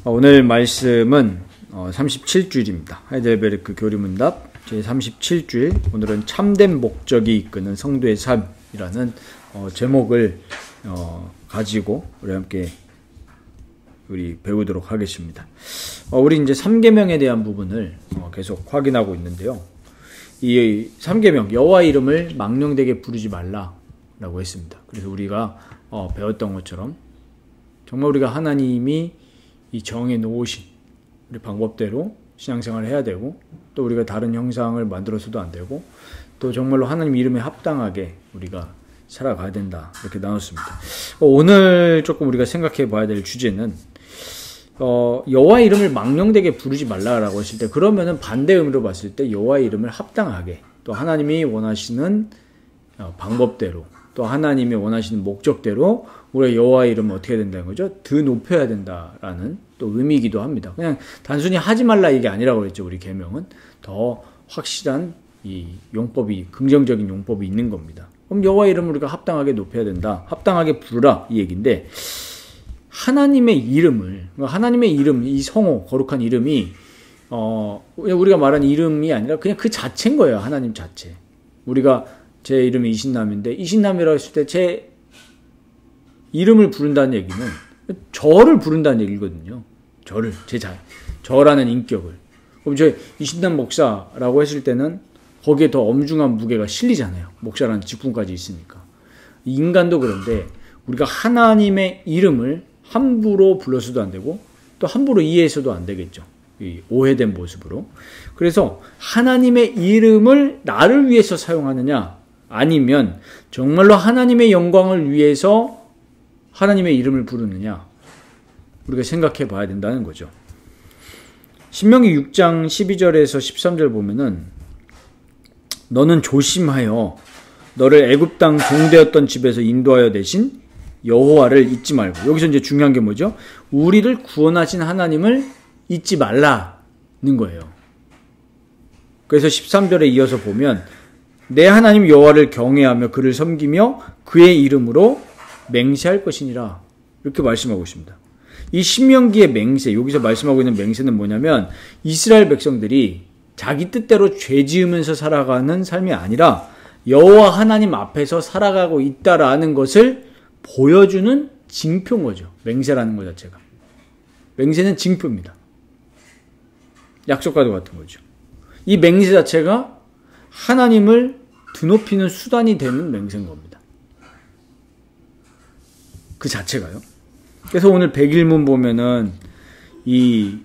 오늘 말씀은 37주일입니다. 하이델베르크 교리문답 제37주일, 오늘은 참된 목적이 이끄는 성도의 삶이라는 제목을 가지고 우리 배우도록 하겠습니다. 우리 이제 3계명에 대한 부분을 계속 확인하고 있는데요. 이 3계명, 여호와 이름을 망령되게 부르지 말라라고 했습니다. 그래서 우리가 배웠던 것처럼 정말 우리가 하나님이 이 정해 놓으신 우리 방법대로 신앙생활을 해야 되고, 또 우리가 다른 형상을 만들어서도 안 되고, 또 정말로 하나님 이름에 합당하게 우리가 살아가야 된다, 이렇게 나눴습니다. 오늘 조금 우리가 생각해 봐야 될 주제는 여호와 이름을 망령되게 부르지 말라라고 했을 때, 그러면은 반대 의미로 봤을 때 여호와 이름을 합당하게, 또 하나님이 원하시는 방법대로, 또 하나님이 원하시는 목적대로 우리가 여호와 이름을 어떻게 해야 된다는 거죠? 더 높여야 된다라는 또 의미이기도 합니다. 그냥 단순히 하지 말라 이게 아니라고 그랬죠. 우리 계명은 더 확실한 이 용법이, 긍정적인 용법이 있는 겁니다. 그럼 여호와 이름을 우리가 합당하게 높여야 된다, 합당하게 부르라, 이 얘기인데, 하나님의 이름을, 하나님의 이름, 이 성호, 거룩한 이름이 우리가 말하는 이름이 아니라 그냥 그 자체인 거예요. 하나님 자체. 우리가 제 이름이 이신남인데, 이신남이라고 했을 때 제 이름을 부른다는 얘기는 저를 부른다는 얘기거든요. 저를, 저라는 인격을. 그럼 저 이신남 목사라고 했을 때는 거기에 더 엄중한 무게가 실리잖아요. 목사라는 직분까지 있으니까. 인간도 그런데 우리가 하나님의 이름을 함부로 불러서도 안 되고, 또 함부로 이해해서도 안 되겠죠. 이 오해된 모습으로. 그래서 하나님의 이름을 나를 위해서 사용하느냐, 아니면 정말로 하나님의 영광을 위해서 하나님의 이름을 부르느냐, 우리가 생각해 봐야 된다는 거죠. 신명기 6장 12절에서 13절 보면은, 너는 조심하여 너를 애굽 땅 종되었던 집에서 인도하여 대신 여호와를 잊지 말고, 여기서 이제 중요한 게 뭐죠? 우리를 구원하신 하나님을 잊지 말라는 거예요. 그래서 13절에 이어서 보면, 내 하나님 여호와를 경외하며 그를 섬기며 그의 이름으로 맹세할 것이니라, 이렇게 말씀하고 있습니다. 이 신명기의 맹세, 여기서 말씀하고 있는 맹세는 뭐냐면, 이스라엘 백성들이 자기 뜻대로 죄 지으면서 살아가는 삶이 아니라 여호와 하나님 앞에서 살아가고 있다라는 것을 보여주는 징표인 거죠. 맹세라는 것 자체가. 맹세는 징표입니다. 약속과도 같은 거죠. 이 맹세 자체가 하나님을 드높이는 수단이 되는 맹세인 겁니다. 그 자체가요. 그래서 오늘 101문 보면은 이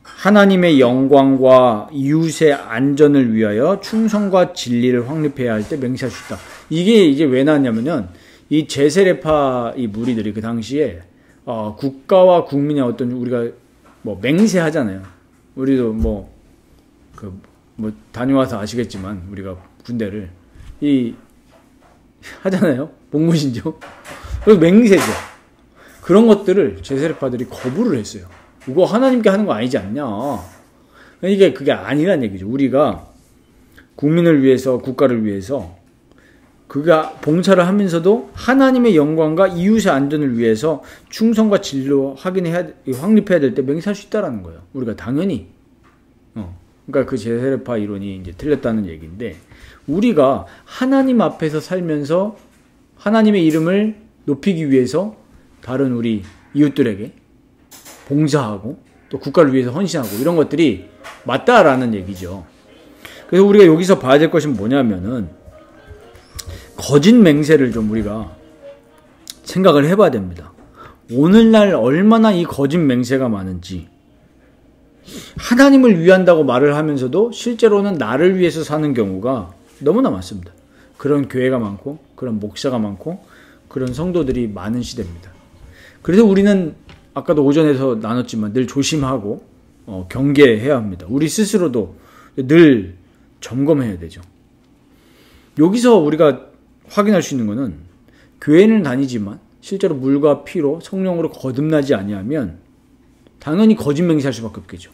하나님의 영광과 이웃의 안전을 위하여 충성과 진리를 확립해야 할 때 맹세할 수 있다. 이게 이제 왜 나왔냐면은, 이 제세례파 이 무리들이 그 당시에 국가와 국민의 어떤, 우리가 뭐 맹세하잖아요. 우리도 다녀와서 아시겠지만, 우리가 군대를 하잖아요. 복무신조. 그리고 맹세죠. 그런 것들을 제세례파들이 거부를 했어요. 이거 하나님께 하는 거 아니지 않냐. 이게 그게 아니란 얘기죠. 우리가 국민을 위해서, 국가를 위해서 그가 봉사를 하면서도 하나님의 영광과 이웃의 안전을 위해서 충성과 진리로 확립해야 될 때 맹세할 수 있다라는 거예요. 우리가 당연히. 그러니까 그 제세례파 이론이 이제 틀렸다는 얘기인데, 우리가 하나님 앞에서 살면서 하나님의 이름을 높이기 위해서 다른 우리 이웃들에게 봉사하고, 또 국가를 위해서 헌신하고, 이런 것들이 맞다라는 얘기죠. 그래서 우리가 여기서 봐야 될 것은 뭐냐면은, 거짓 맹세를 좀 우리가 생각을 해봐야 됩니다. 오늘날 얼마나 이 거짓 맹세가 많은지. 하나님을 위한다고 말을 하면서도 실제로는 나를 위해서 사는 경우가 너무나 많습니다. 그런 교회가 많고, 그런 목사가 많고, 그런 성도들이 많은 시대입니다. 그래서 우리는 아까도 오전에서 나눴지만 늘 조심하고 경계해야 합니다. 우리 스스로도 늘 점검해야 되죠. 여기서 우리가 확인할 수 있는 것은, 교회는 다니지만 실제로 물과 피로 성령으로 거듭나지 아니하면 당연히 거짓 맹세할 수밖에 없겠죠.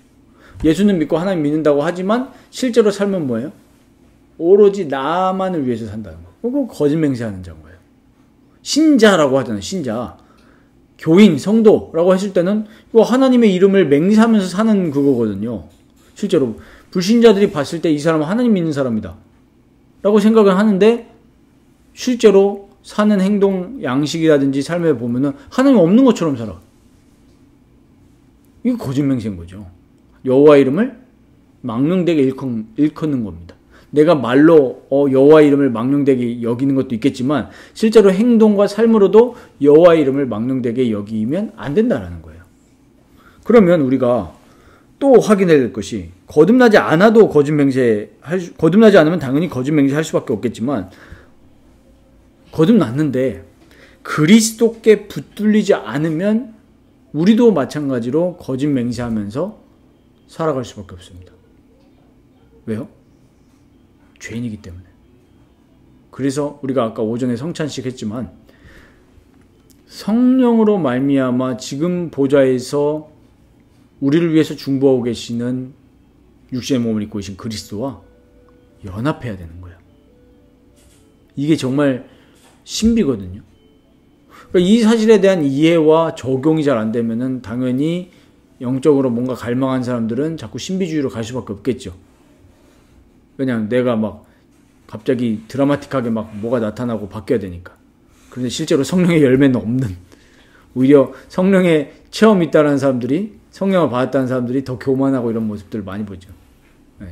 예수는 믿고 하나님 믿는다고 하지만 실제로 삶은 뭐예요? 오로지 나만을 위해서 산다는 거. 그거 거짓 맹세하는 자인 거예요. 신자라고 하잖아요. 신자. 교인, 성도라고 했을 때는 이거 하나님의 이름을 맹세하면서 사는 그거거든요. 실제로 불신자들이 봤을 때 이 사람은 하나님 믿는 사람이다 라고 생각을 하는데 실제로 사는 행동 양식이라든지 삶에 보면은 하나님 없는 것처럼 살아. 이거 거짓 맹세인 거죠. 여호와 이름을 망령되게 일컫는 겁니다. 내가 말로 여호와 이름을 망령되게 여기는 것도 있겠지만 실제로 행동과 삶으로도 여호와 이름을 망령되게 여기면 안 된다라는 거예요. 그러면 우리가 또 확인해야 될 것이 거듭나지 않아도 거듭나지 않으면 당연히 거듭 맹세할 수밖에 없겠지만 거듭났는데 그리스도께 붙들리지 않으면 우리도 마찬가지로 거짓 맹세하면서 살아갈 수밖에 없습니다. 왜요? 죄인이기 때문에. 그래서 우리가 아까 오전에 성찬식 했지만 성령으로 말미암아 지금 보좌에서 우리를 위해서 중보하고 계시는 육신의 몸을 입고 계신 그리스도와 연합해야 되는 거예요. 이게 정말 신비거든요. 그러니까 이 사실에 대한 이해와 적용이 잘 안 되면은 당연히 영적으로 뭔가 갈망한 사람들은 자꾸 신비주의로 갈 수밖에 없겠죠. 왜냐하면 내가 막 갑자기 드라마틱하게 막 뭐가 나타나고 바뀌어야 되니까. 그런데 실제로 성령의 열매는 없는, 오히려 성령의 체험이 있다는 사람들이, 성령을 받았다는 사람들이 더 교만하고 이런 모습들을 많이 보죠.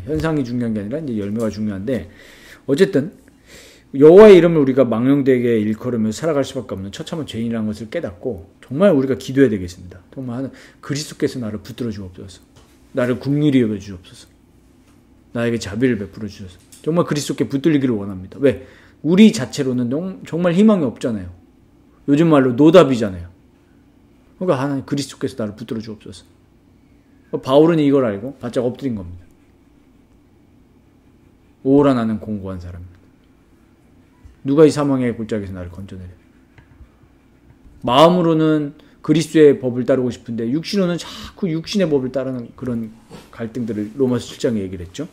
현상이 중요한 게 아니라 이제 열매가 중요한데, 어쨌든 여호와의 이름을 우리가 망령되게 일컬으며 살아갈 수밖에 없는 처참한 죄인이라는 것을 깨닫고 정말 우리가 기도해야 되겠습니다. 정말 그리스도께서 나를 붙들어 주옵소서. 나를 긍휼히 여겨 주옵소서. 나에게 자비를 베풀어 주셔서 정말 그리스도께 붙들리기를 원합니다. 왜? 우리 자체로는 정말 희망이 없잖아요. 요즘 말로 노답이잖아요. 그러니까 하나님 그리스도께서 나를 붙들어 주옵소서. 바울은 이걸 알고 바짝 엎드린 겁니다. 오라 나는 공고한 사람입니다. 누가 이 사망의 골짜기에서 나를 건져내려. 마음으로는 그리스도의 법을 따르고 싶은데 육신으로는 자꾸 육신의 법을 따르는 그런 갈등들을 로마서 7장에 얘기를 했죠.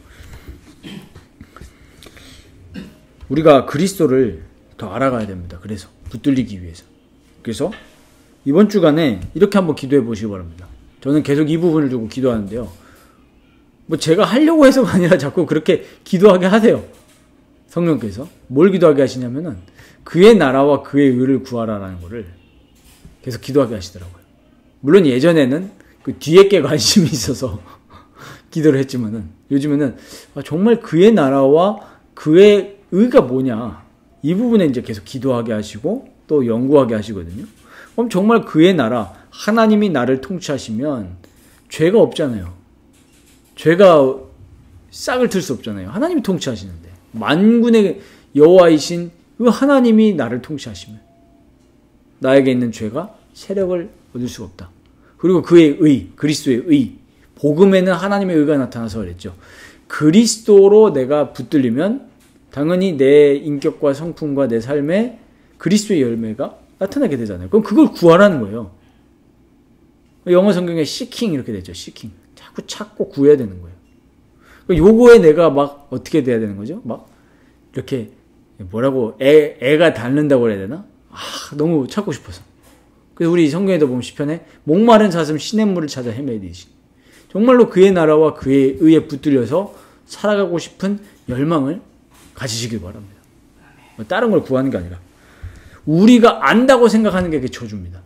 우리가 그리스도를 더 알아가야 됩니다. 그래서 붙들리기 위해서. 그래서 이번 주간에 이렇게 한번 기도해 보시기 바랍니다. 저는 계속 이 부분을 두고 기도하는데요. 뭐 제가 하려고 해서가 아니라 자꾸 그렇게 기도하게 하세요. 성령께서 뭘 기도하게 하시냐면은 그의 나라와 그의 의를 구하라라는 거를 계속 기도하게 하시더라고요. 물론 예전에는 그 뒤에 게 관심이 있어서 기도를 했지만은 요즘에는 정말 그의 나라와 그의 의가 뭐냐 이 부분에 이제 계속 기도하게 하시고 또 연구하게 하시거든요. 그럼 정말 그의 나라, 하나님이 나를 통치하시면 죄가 없잖아요. 죄가 싹을 틀 수 없잖아요. 하나님이 통치하시는데 만군의 여호와이신 그 하나님이 나를 통치하시면 나에게 있는 죄가 세력을 얻을 수가 없다. 그리고 그의 의, 그리스도의 의, 복음에는 하나님의 의가 나타나서 그랬죠. 그리스도로 내가 붙들리면 당연히 내 인격과 성품과 내 삶에 그리스도의 열매가 나타나게 되잖아요. 그럼 그걸 구하라는 거예요. 영어 성경에 seeking 이렇게 되죠. seeking. 자꾸 찾고 구해야 되는 거예요. 요거에 내가 막 어떻게 돼야 되는 거죠? 막 이렇게 뭐라고 애가 닳는다고 그래야 되나? 너무 찾고 싶어서. 그래서 우리 성경에도 보면 시편에 목마른 사슴 시냇물을 찾아 헤매듯이 정말로 그의 나라와 그의 의에 붙들려서 살아가고 싶은 열망을 가지시길 바랍니다. 다른 걸 구하는 게 아니라 우리가 안다고 생각하는 게 저주입니다.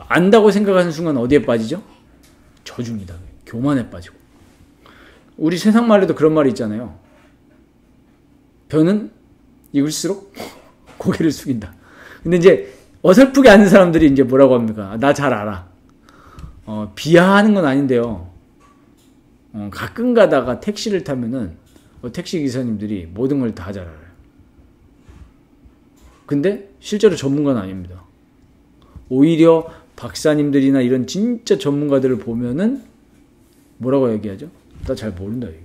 안다고 생각하는 순간 어디에 빠지죠? 저주입니다. 교만에 빠지고. 우리 세상 말에도 그런 말이 있잖아요. 벼는 익을수록 고개를 숙인다. 근데 이제 어설프게 아는 사람들이 이제 뭐라고 합니까? 나 잘 알아. 비하하는 건 아닌데요. 가끔 가다가 택시를 타면은 택시 기사님들이 모든 걸 다 잘 알아요. 근데 실제로 전문가는 아닙니다. 오히려 박사님들이나 이런 진짜 전문가들을 보면은 뭐라고 얘기하죠? 나 잘 모른다 얘기.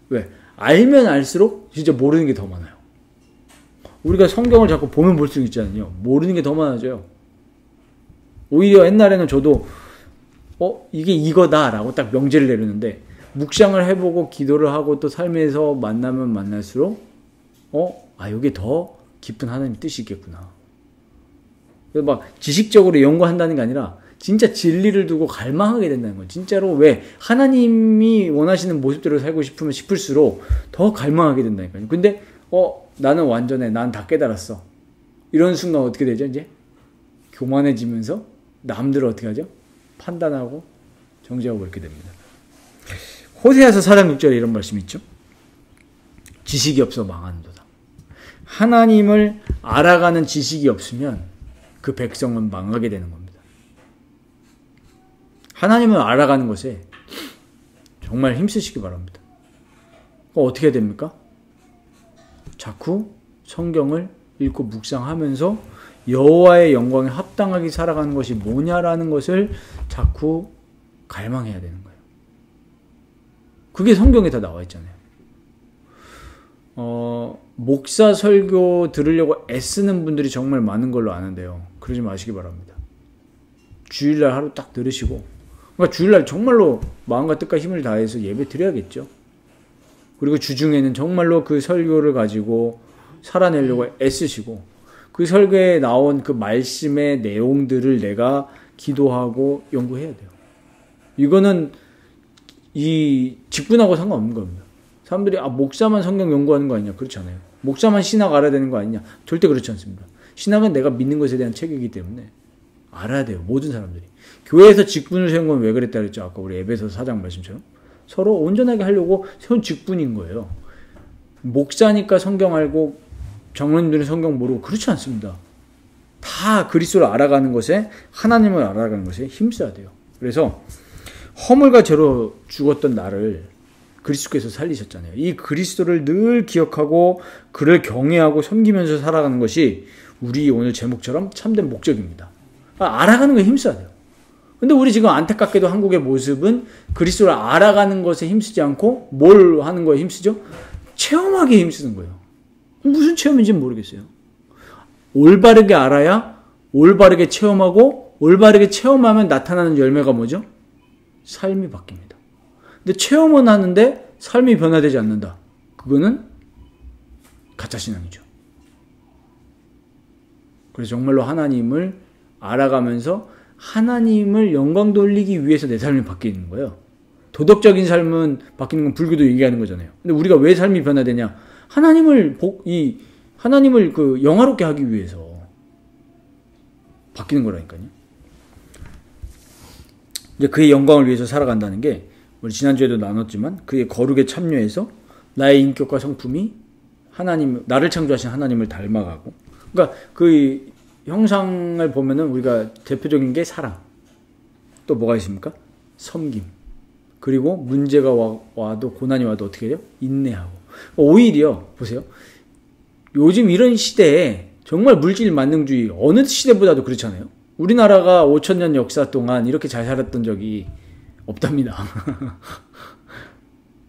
왜? 알면 알수록 진짜 모르는 게 더 많아요. 우리가 성경을 자꾸 보면 볼수록 있잖아요. 모르는 게 더 많아져요. 오히려 옛날에는 저도 이게 이거다라고 딱 명제를 내리는데 묵상을 해보고 기도를 하고 또 삶에서 만나면 만날수록 이게 더 깊은 하나님 뜻이 있겠구나. 그래서 막 지식적으로 연구한다는 게 아니라 진짜 진리를 두고 갈망하게 된다는 거예요. 진짜로 왜 하나님이 원하시는 모습대로 살고 싶으면 싶을수록 더 갈망하게 된다니까요. 근데 나는 완전해. 난 다 깨달았어. 이런 순간 어떻게 되죠? 이제 교만해지면서 남들을 어떻게 하죠? 판단하고 정죄하고 그렇게 됩니다. 호세아서 4장 6절에 이런 말씀이 있죠. 지식이 없어 망하는도다. 하나님을 알아가는 지식이 없으면 그 백성은 망하게 되는 겁니다. 하나님을 알아가는 것에 정말 힘쓰시기 바랍니다. 어떻게 해야 됩니까? 자꾸 성경을 읽고 묵상하면서 여호와의 영광에 합당하게 살아가는 것이 뭐냐라는 것을 자꾸 갈망해야 되는 거예요. 그게 성경에 다 나와 있잖아요. 목사 설교 들으려고 애쓰는 분들이 정말 많은 걸로 아는데요. 그러지 마시기 바랍니다. 주일날 하루 딱 들으시고, 그러니까 주일날 정말로 마음과 뜻과 힘을 다해서 예배 드려야겠죠. 그리고 주중에는 정말로 그 설교를 가지고 살아내려고 애쓰시고, 그 설교에 나온 그 말씀의 내용들을 내가 기도하고 연구해야 돼요. 이거는 이 직분하고 상관없는 겁니다. 사람들이 목사만 성경 연구하는 거 아니냐? 그렇지 않아요. 목사만 신학 알아야 되는 거 아니냐? 절대 그렇지 않습니다. 신학은 내가 믿는 것에 대한 책이기 때문에 알아야 돼요. 모든 사람들이. 교회에서 직분을 세운 건 왜 그랬다 그랬죠? 아까 우리 에베소서 4장 말씀처럼. 서로 온전하게 하려고 세운 직분인 거예요. 목사니까 성경 알고 장로님들은 성경 모르고 그렇지 않습니다. 다 그리스도를 알아가는 것에, 하나님을 알아가는 것에 힘써야 돼요. 그래서 허물과 죄로 죽었던 나를 그리스도께서 살리셨잖아요. 이 그리스도를 늘 기억하고 그를 경외하고 섬기면서 살아가는 것이 우리 오늘 제목처럼 참된 목적입니다. 알아가는 거에 힘써야 돼요. 근데 우리 지금 안타깝게도 한국의 모습은 그리스도를 알아가는 것에 힘쓰지 않고 뭘 하는 거에 힘쓰죠? 체험하기에 힘쓰는 거예요. 무슨 체험인지는 모르겠어요. 올바르게 알아야 올바르게 체험하고, 올바르게 체험하면 나타나는 열매가 뭐죠? 삶이 바뀝니다. 근데 체험은 하는데 삶이 변화되지 않는다. 그거는 가짜신앙이죠. 그래서 정말로 하나님을 알아가면서 하나님을 영광 돌리기 위해서 내 삶이 바뀌는 거예요. 도덕적인 삶은 바뀌는 건 불교도 얘기하는 거잖아요. 근데 우리가 왜 삶이 변화되냐? 하나님을 그 영화롭게 하기 위해서 바뀌는 거라니까요. 이제 그의 영광을 위해서 살아간다는 게 우리 지난주에도 나눴지만 그의 거룩에 참여해서 나의 인격과 성품이 나를 창조하신 하나님을 닮아가고, 그러니까 그 형상을 보면은 우리가 대표적인 게 사랑, 또 뭐가 있습니까? 섬김, 그리고 문제가 와도 고난이 와도 어떻게 해요? 인내하고. 오히려 보세요. 요즘 이런 시대에 정말 물질 만능주의, 어느 시대보다도 그렇잖아요. 우리나라가 5,000년 역사 동안 이렇게 잘 살았던 적이 없답니다.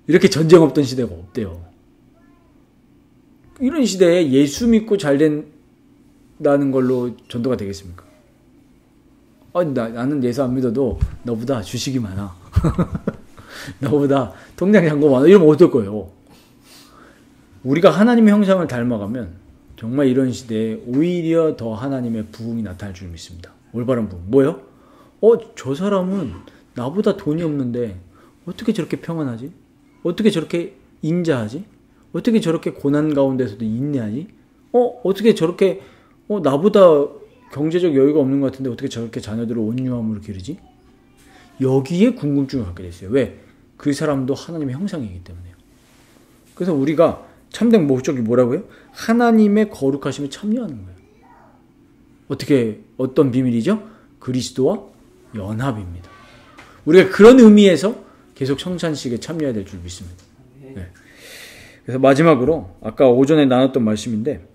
이렇게 전쟁 없던 시대가 없대요. 이런 시대에 예수 믿고 잘 된다는 걸로 전도가 되겠습니까? 나는 예수 안 믿어도 너보다 주식이 많아. 너보다 통장 잔고 많아. 이러면 어떨 거예요? 우리가 하나님의 형상을 닮아가면 정말 이런 시대에 오히려 더 하나님의 부흥이 나타날 줄 믿습니다. 올바른 부흥. 뭐예요? 저 사람은 나보다 돈이 없는데 어떻게 저렇게 평안하지? 어떻게 저렇게 인자하지? 어떻게 저렇게 고난 가운데서도 인내하지? 어떻게 저렇게 나보다 경제적 여유가 없는 것 같은데 어떻게 저렇게 자녀들을 온유함으로 기르지? 여기에 궁금증을 갖게 됐어요. 왜? 그 사람도 하나님의 형상이기 때문에요. 그래서 우리가 참된 목적이 뭐라고요? 하나님의 거룩하심에 참여하는 거예요. 어떤 비밀이죠? 그리스도와 연합입니다. 우리가 그런 의미에서 계속 성찬식에 참여해야 될 줄 믿습니다. 네. 그래서 마지막으로 아까 오전에 나눴던 말씀인데,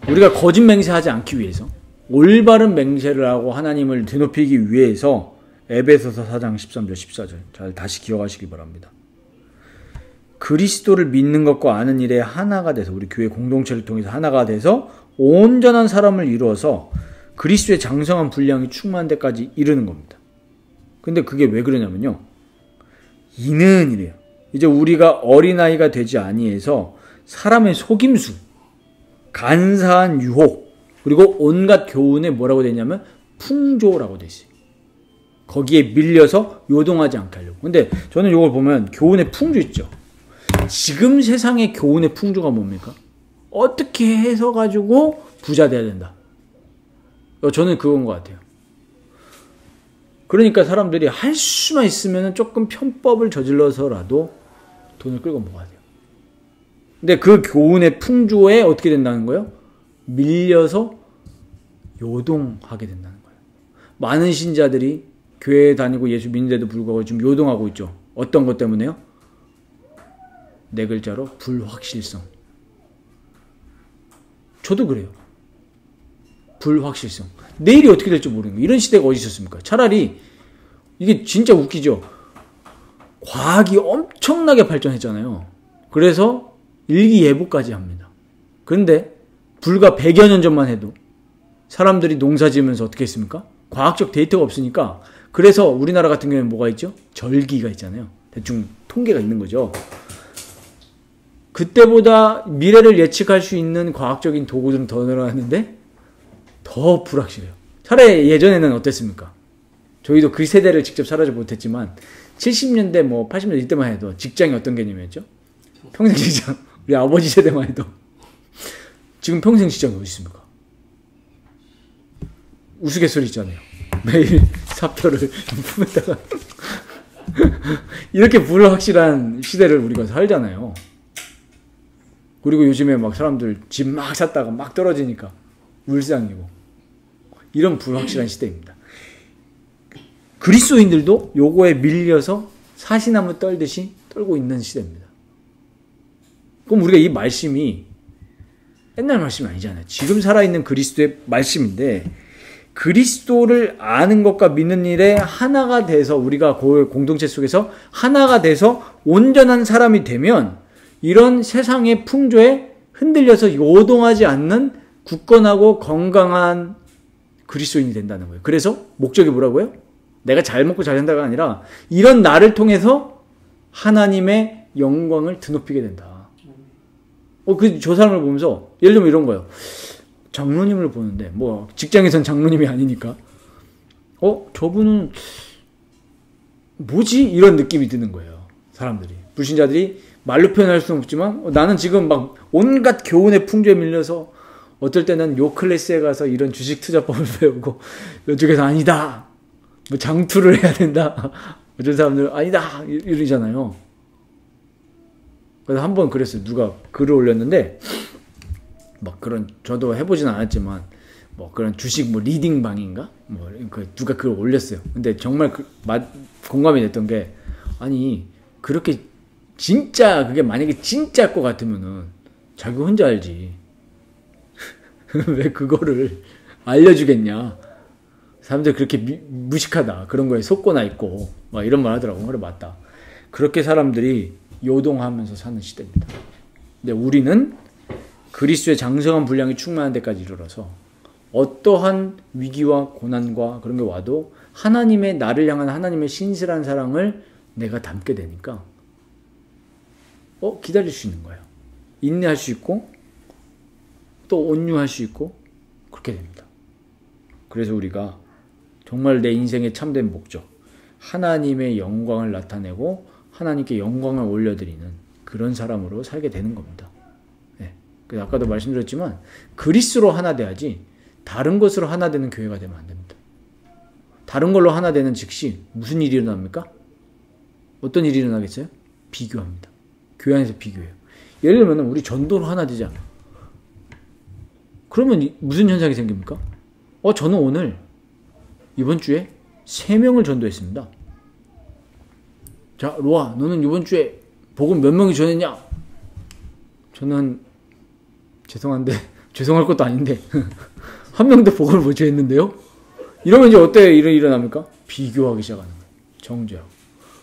우리가 거짓 맹세하지 않기 위해서, 올바른 맹세를 하고 하나님을 드높이기 위해서 에베소서 4장 13절 14절 잘 다시 기억하시기 바랍니다. 그리스도를 믿는 것과 아는 일에 하나가 돼서, 우리 교회 공동체를 통해서 하나가 돼서 온전한 사람을 이루어서 그리스도의 장성한 분량이 충만한 데까지 이르는 겁니다. 근데 그게 왜 그러냐면요, 이는 이래요. 이제 우리가 어린아이가 되지 아니해서 사람의 속임수, 간사한 유혹, 그리고 온갖 교훈에 뭐라고 되어 있냐면 풍조라고 되어 있어요. 거기에 밀려서 요동하지 않게 하려고. 근데 저는 이걸 보면 교훈의 풍조 있죠. 지금 세상의 교훈의 풍조가 뭡니까? 어떻게 해서 가지고 부자 돼야 된다. 저는 그건 것 같아요. 그러니까 사람들이 할 수만 있으면 조금 편법을 저질러서라도 돈을 끌고 먹어야 돼요. 근데 그 교훈의 풍조에 어떻게 된다는 거예요? 밀려서 요동하게 된다는 거예요. 많은 신자들이 교회에 다니고 예수 믿는데도 불구하고 지금 요동하고 있죠. 어떤 것 때문에요? 네 글자로 불확실성. 저도 그래요. 불확실성. 내일이 어떻게 될지 모르는 거예요. 이런 시대가 어디 있었습니까? 차라리 이게 진짜 웃기죠. 과학이 엄청나게 발전했잖아요. 그래서 일기예보까지 합니다. 그런데 불과 100여 년 전만 해도 사람들이 농사 지으면서 어떻게 했습니까? 과학적 데이터가 없으니까. 그래서 우리나라 같은 경우에는 뭐가 있죠? 절기가 있잖아요. 대충 통계가 있는 거죠. 그때보다 미래를 예측할 수 있는 과학적인 도구들은 더 늘어났는데 더 불확실해요. 차라리 예전에는 어땠습니까? 저희도 그 세대를 직접 살아지 못했지만 70년대 뭐 80년대 이때만 해도 직장이 어떤 개념이었죠? 평생 직장. 우리 아버지 세대만 해도 지금 평생 직장이 어디 있습니까? 우스갯소리 있잖아요. 매일 삽터를 품에다가 이렇게 불확실한 시대를 우리가 살잖아요. 그리고 요즘에 막 사람들 집 막 샀다가 막 떨어지니까 울상이고 이런 불확실한 시대입니다. 그리스도인들도 요거에 밀려서 사시나무 떨듯이 떨고 있는 시대입니다. 그럼 우리가 이 말씀이 옛날 말씀이 아니잖아요. 지금 살아있는 그리스도의 말씀인데 그리스도를 아는 것과 믿는 일에 하나가 돼서 우리가 그 공동체 속에서 하나가 돼서 온전한 사람이 되면 이런 세상의 풍조에 흔들려서 요동하지 않는 굳건하고 건강한 그리스도인이 된다는 거예요. 그래서 목적이 뭐라고요? 내가 잘 먹고 잘 산다가 아니라 이런 나를 통해서 하나님의 영광을 드높이게 된다. 저 사람을 보면서 예를 들면 이런 거예요. 장로님을 보는데 뭐 직장에선 장로님이 아니니까 저분은 뭐지? 이런 느낌이 드는 거예요. 사람들이. 불신자들이 말로 표현할 수는 없지만 나는 지금 막 온갖 교훈의 풍조에 밀려서 어떨 때는 요 클래스에 가서 이런 주식 투자법을 배우고 이쪽에서 아니다. 뭐 장투를 해야 된다. 어떤 사람들은 아니다. 이러잖아요. 그래서 한번 그랬어요. 누가 글을 올렸는데 막 그런 저도 해보진 않았지만 뭐 그런 주식 뭐 리딩방인가 뭐 누가 그걸 올렸어요. 근데 정말 공감이 됐던 게 아니 그렇게 진짜 그게 만약에 진짜일 것 같으면은 자기 혼자 알지 왜 그거를 알려주겠냐. 사람들 그렇게 무식하다 그런 거에 속거나 있고 막 이런 말 하더라고. 그래 맞다. 그렇게 사람들이 요동하면서 사는 시대입니다. 근데 우리는 그리스도의 장성한 분량이 충만한 데까지 이르러서 어떠한 위기와 고난과 그런 게 와도 하나님의 나를 향한 하나님의 신실한 사랑을 내가 담게 되니까 기다릴 수 있는 거예요. 인내할 수 있고 또 온유할 수 있고 그렇게 됩니다. 그래서 우리가 정말 내 인생의 참된 목적 하나님의 영광을 나타내고 하나님께 영광을 올려드리는 그런 사람으로 살게 되는 겁니다. 네. 그래서 아까도 말씀드렸지만 그리스도로 하나 돼야지 다른 것으로 하나 되는 교회가 되면 안 됩니다. 다른 걸로 하나 되는 즉시 무슨 일이 일어납니까? 어떤 일이 일어나겠어요? 비교합니다. 교회 안에서 비교해요. 예를 들면 우리 전도로 하나 되자. 그러면 무슨 현상이 생깁니까? 저는 오늘 이번 주에 3명을 전도했습니다. 자, 로아, 너는 이번 주에 복음 몇 명이 전했냐? 저는 죄송한데 죄송할 것도 아닌데 한 명도 복음을 못 전했는데요. 이러면 이제 어때 일어납니까? 비교하기 시작하는 거예요. 정죄하고.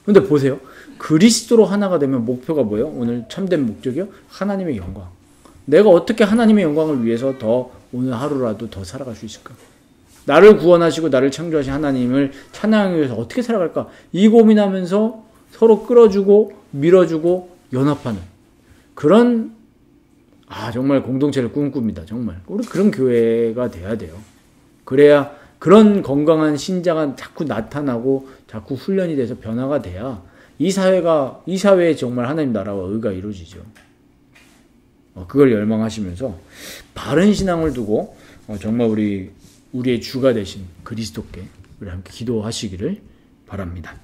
근데 보세요. 그리스도로 하나가 되면 목표가 뭐예요? 오늘 참된 목적이요? 하나님의 영광. 내가 어떻게 하나님의 영광을 위해서 더 오늘 하루라도 더 살아갈 수 있을까? 나를 구원하시고 나를 창조하신 하나님을 찬양하기 위해서 어떻게 살아갈까? 이 고민하면서 서로 끌어주고 밀어주고 연합하는 그런 정말 공동체를 꿈꿉니다. 정말 우리 그런 교회가 돼야 돼요. 그래야 그런 건강한 신자가 자꾸 나타나고 자꾸 훈련이 돼서 변화가 돼야 이 사회에 정말 하나님 나라와 의가 이루어지죠. 그걸 열망하시면서 바른 신앙을 두고 정말 우리의 주가 되신 그리스도께 우리 함께 기도하시기를 바랍니다.